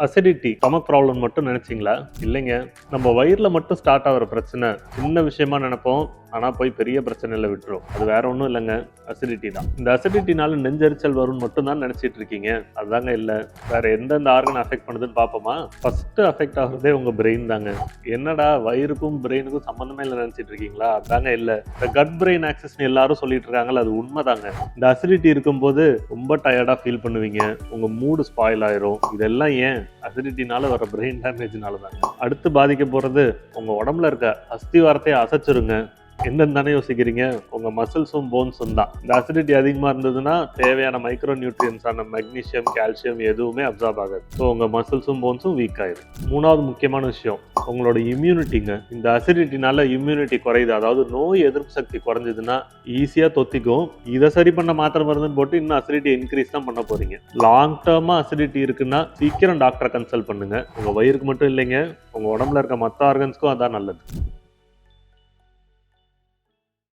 Acidity stomach problem மட்டும் நினைச்சிங்களா? இல்லைங்க. நம்ம வயிறில் மட்டும் ஸ்டார்ட் ஆகிற பிரச்சனை சின்ன விஷயமா நினைப்போம், ஆனால் போய் பெரிய பிரச்சனையில் விட்டுரும். அது வேற ஒன்றும் இல்லைங்க, அசிடிட்டி தான். இந்த அசிடிட்டினால நெஞ்செரிச்சல் வரும்னு மட்டும் தான் நினைச்சிட்டு இருக்கீங்க. அதுதாங்க இல்லை. வேற எந்தெந்த ஆர்கன் அஃபெக்ட் பண்ணுதுன்னு பார்ப்போமா? ஃபர்ஸ்ட் அஃபெக்ட் ஆகுறதே உங்க பிரெயின் தாங்க. என்னடா வயிறுக்கும் பிரெயினுக்கும் சம்மந்தமே இல்லை நினைச்சிட்டு இருக்கீங்களா? அதாங்க இல்லை. இந்த கட் பிரெயின் ஆக்சஸ் எல்லாரும் சொல்லிட்டு இருக்காங்கல்ல, அது உண்மைதாங்க. இந்த அசிடிட்டி இருக்கும்போது ரொம்ப டயர்டா ஃபீல் பண்ணுவீங்க, உங்க மூடு ஸ்பாயில் ஆயிரும். இதெல்லாம் ஏன்? அசிடிட்டினால வர பிரெயின் டேமேஜ்னால தான். அடுத்து பாதிக்க போறது உங்க உடம்புல இருக்க அஸ்திவாரத்தை அசைச்சிருங்க. என்னன்னு தானே யோசிக்கிறீங்க? உங்க மசில்ஸும் போன்ஸும் தான். இந்த அசிடிட்டி அதிகமா இருந்ததுன்னா தேவையான மைக்ரோ நியூட்ரியன்ஸான மெக்னீசியம், கால்சியம் எதுவுமே அப்சார்ப் ஆகாது. ஸோ உங்க மசில்ஸும் போன்ஸும் வீக் ஆயிடும். மூணாவது முக்கியமான விஷயம் உங்களோட இம்யூனிட்டிங்க. இந்த அசிடிட்டினால இம்யூனிட்டி குறையுது, அதாவது நோய் எதிர்ப்பு சக்தி குறைஞ்சதுன்னா ஈஸியா தொத்திக்கும். இதை சரி பண்ண மாத்திரை மருந்துன்னு போட்டு இன்னும் அசிடிட்டி இன்க்ரீஸ் தான் பண்ண போறீங்க. லாங் டேர்மா அசிடிட்டி இருக்குன்னா சீக்கிரம் டாக்டரை கன்சல்ட் பண்ணுங்க. உங்க வயிறுக்கு மட்டும் இல்லைங்க, உங்க உடம்புல இருக்க மற்ற ஆர்கன்ஸ்க்கும் அதான் நல்லது.